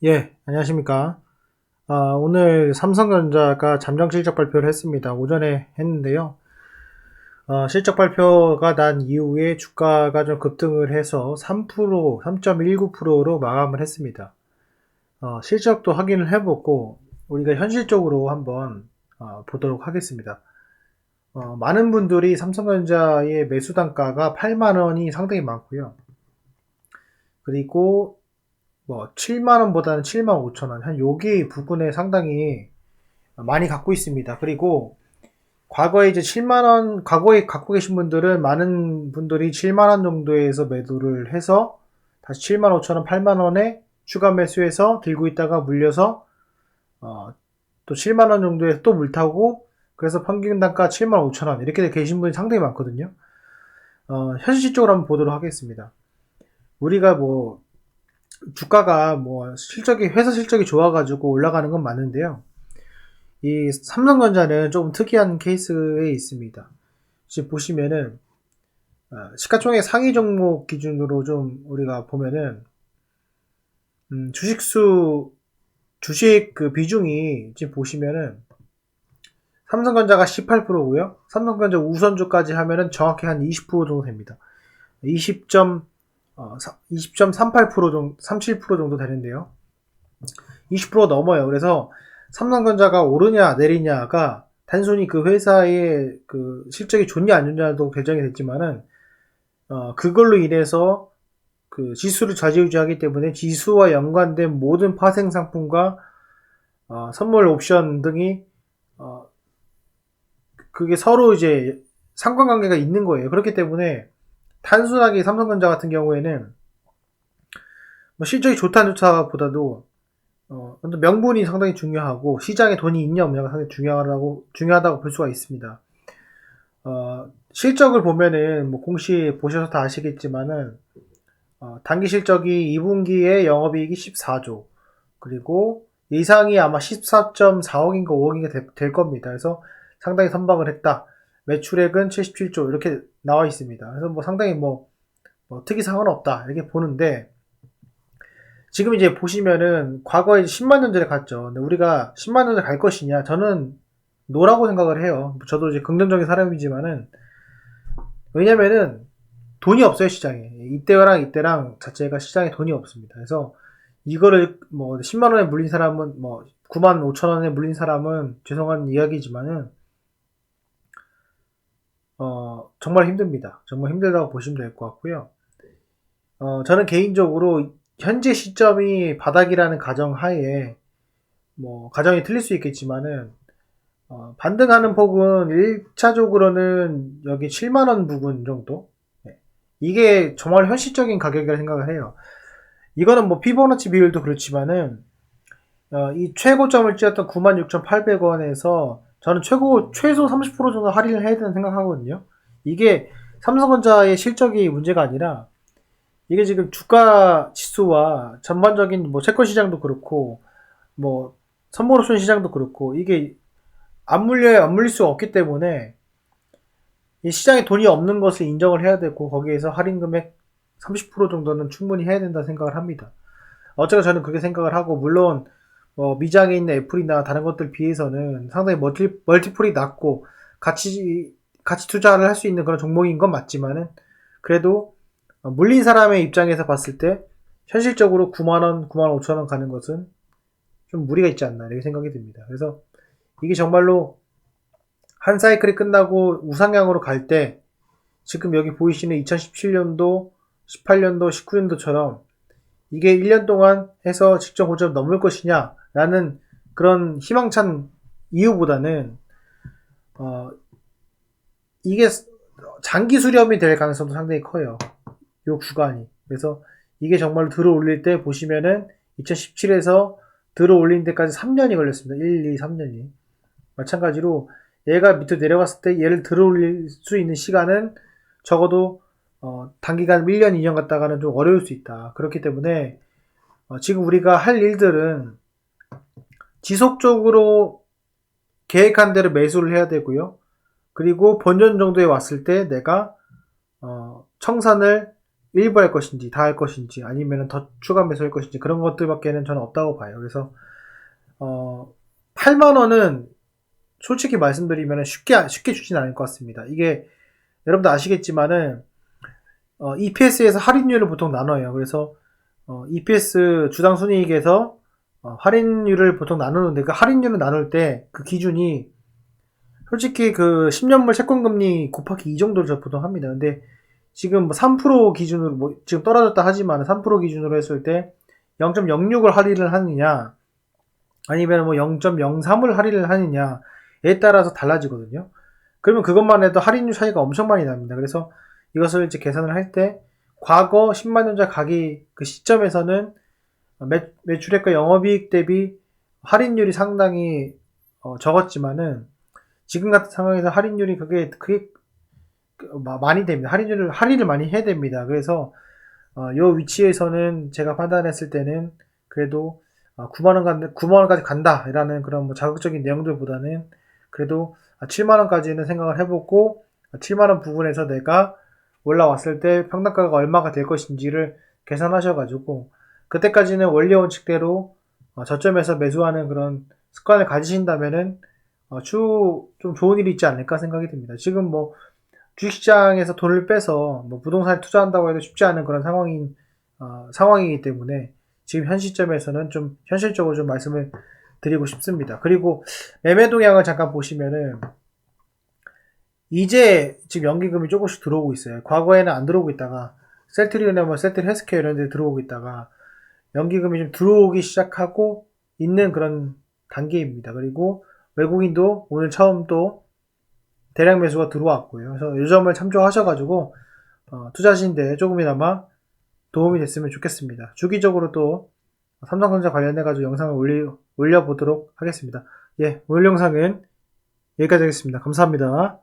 예, 안녕하십니까. 오늘 삼성전자가 잠정 실적 발표를 했습니다. 오전에 했는데요. 실적 발표가 난 이후에 주가가 좀 급등을 해서 3%, 3.19%로 마감을 했습니다. 실적도 확인을 해보고 우리가 현실적으로 한번 보도록 하겠습니다. 많은 분들이 삼성전자의 매수 단가가 8만 원이 상당히 많고요. 그리고 7만 원보다는 7만 5천 원, 한 여기 부분에 상당히 많이 갖고 있습니다. 그리고 과거에 이제 7만 원, 과거에 갖고 계신 분들은 많은 분들이 7만 원 정도에서 매도를 해서 다시 7만 5천 원, 8만 원에 추가 매수해서 들고 있다가 물려서 또 7만 원 정도에 또 물타고 그래서 평균 단가 7만 5천 원 이렇게 계신 분이 상당히 많거든요. 현실적으로 한번 보도록 하겠습니다. 우리가 주가가 회사 실적이 좋아가지고 올라가는 건 맞는데요. 이 삼성전자는 조금 특이한 케이스에 있습니다. 지금 보시면은 시가총액 상위 종목 기준으로 좀 우리가 보면은 주식 그 비중이 지금 보시면은 삼성전자가 18%고요. 삼성전자 우선주까지 하면은 정확히 한 20% 정도 됩니다. 20.38% 정도, 37% 정도 되는데요. 20% 넘어요. 그래서 삼성전자가 오르냐 내리냐가 단순히 그 회사의 그 실적이 좋냐 안 좋냐도 결정이 됐지만은 그걸로 인해서 그 지수를 좌지우지하기 때문에 지수와 연관된 모든 파생 상품과 선물 옵션 등이 그게 서로 이제 상관관계가 있는 거예요. 그렇기 때문에 단순하게 삼성전자 같은 경우에는 실적이 좋다 안 좋다보다도 명분이 상당히 중요하고 시장에 돈이 있냐 없냐가 상당히 중요하다고 볼 수가 있습니다. 실적을 보면은 공시 보셔서 다 아시겠지만은 단기 실적이 2분기에 영업이익이 14조 그리고 예상이 아마 14.4억인가 5억인가 될 겁니다. 그래서 상당히 선방을 했다. 매출액은 77조 이렇게 나와 있습니다. 그래서 상당히 특이사항은 없다 이렇게 보는데 지금 이제 보시면은 과거에 10만 년 전에 갔죠. 근데 우리가 10만 년 전에 갈 것이냐? 저는 노라고 생각을 해요. 저도 이제 긍정적인 사람이지만은 왜냐면은 돈이 없어요 시장에. 이때랑 자체가 시장에 돈이 없습니다. 그래서 이거를 10만 원에 물린 사람은 9만 5천 원에 물린 사람은 죄송한 이야기지만은 정말 힘듭니다. 정말 힘들다고 보시면 될 것 같고요. 저는 개인적으로 현재 시점이 바닥이라는 가정하에 가정이 틀릴 수 있겠지만은 반등하는 폭은 1차적으로는 여기 7만원 부근 정도 네. 이게 정말 현실적인 가격이라 생각을 해요. 이거는 피보나치 비율도 그렇지만은 이 최고점을 찍었던 96,800원에서 저는 최소 30% 정도 할인을 해야 된다고 생각하거든요. 이게 삼성전자의 실적이 문제가 아니라 이게 지금 주가 지수와 전반적인 채권 시장도 그렇고 선물옵션 시장도 그렇고 이게 안 물릴 수가 없기 때문에 이 시장에 돈이 없는 것을 인정을 해야 되고 거기에서 할인 금액 30% 정도는 충분히 해야 된다 생각을 합니다. 어쨌든 저는 그렇게 생각을 하고 물론 미장에 있는 애플이나 다른 것들 비해서는 상당히 멀티플이 낮고 같이 투자를 할 수 있는 그런 종목인 건 맞지만은 그래도 물린 사람의 입장에서 봤을 때 현실적으로 9만원, 9만 5천원 가는 것은 좀 무리가 있지 않나 이렇게 생각이 듭니다. 그래서 이게 정말로 한 사이클이 끝나고 우상향으로 갈 때 지금 여기 보이시는 2017년도, 18년도, 19년도처럼 이게 1년 동안 해서 직전 고점 넘을 것이냐 라는 그런 희망찬 이유보다는 이게 장기 수렴이 될 가능성도 상당히 커요. 요 구간이. 그래서 이게 정말로 들어 올릴 때 보시면은 2017에서 들어 올린 데까지 3년이 걸렸습니다. 1, 2, 3년이. 마찬가지로 얘가 밑으로 내려갔을 때 얘를 들어 올릴 수 있는 시간은 적어도 단기간 1년, 2년 갔다가는 좀 어려울 수 있다. 그렇기 때문에 지금 우리가 할 일들은 지속적으로 계획한 대로 매수를 해야 되고요. 그리고 본전 정도에 왔을 때 내가 청산을 일부 할 것인지 다 할 것인지 아니면 더 추가 매수할 것인지 그런 것들밖에는 저는 없다고 봐요. 그래서 8만 원은 솔직히 말씀드리면 쉽게 주진 않을 것 같습니다. 이게 여러분도 아시겠지만은 EPS에서 할인율을 보통 나눠요. 그래서 EPS 주당 순이익에서 할인율을 보통 나누는데 그 할인율을 나눌 때 그 기준이 솔직히 그 10년물 채권금리 곱하기 2 정도를 저 보통 합니다. 근데 지금 3% 기준으로 지금 떨어졌다 하지만 3% 기준으로 했을 때 0.06을 할인을 하느냐 아니면 0.03을 할인을 하느냐에 따라서 달라지거든요. 그러면 그것만 해도 할인율 차이가 엄청 많이 납니다. 그래서 이것을 이제 계산을 할 때 과거 10만원자 가기 그 시점에서는 매출액과 영업이익 대비 할인율이 상당히 적었지만은 지금 같은 상황에서 할인율이 그게 많이 됩니다. 할인을 많이 해야 됩니다. 그래서 요 위치에서는 제가 판단했을 때는 그래도 9만원까지 간다라는 그런 자극적인 내용들보다는 그래도 7만원까지는 생각을 해보고 7만원 부분에서 내가 올라왔을 때 평당가가 얼마가 될 것인지를 계산하셔가지고 그때까지는 원리 원칙대로 저점에서 매수하는 그런 습관을 가지신다면은 좀 좋은 일이 있지 않을까 생각이 듭니다. 지금 주식시장에서 돈을 빼서 부동산에 투자한다고 해도 쉽지 않은 그런 상황이기 때문에 지금 현 시점에서는 좀 현실적으로 좀 말씀을 드리고 싶습니다. 그리고 매매 동향을 잠깐 보시면은 이제 지금 연기금이 조금씩 들어오고 있어요. 과거에는 안 들어오고 있다가 셀트리온이나 셀트리 헬스케어 이런 데 들어오고 있다가 연기금이 좀 들어오기 시작하고 있는 그런 단계입니다. 그리고 외국인도 오늘 처음 또 대량 매수가 들어왔고요. 그래서 이 점을 참조하셔가지고 투자하시는데 조금이나마 도움이 됐으면 좋겠습니다. 주기적으로 또 삼성전자 관련해가지고 영상을 올려보도록 하겠습니다. 예, 오늘 영상은 여기까지 하겠습니다. 감사합니다.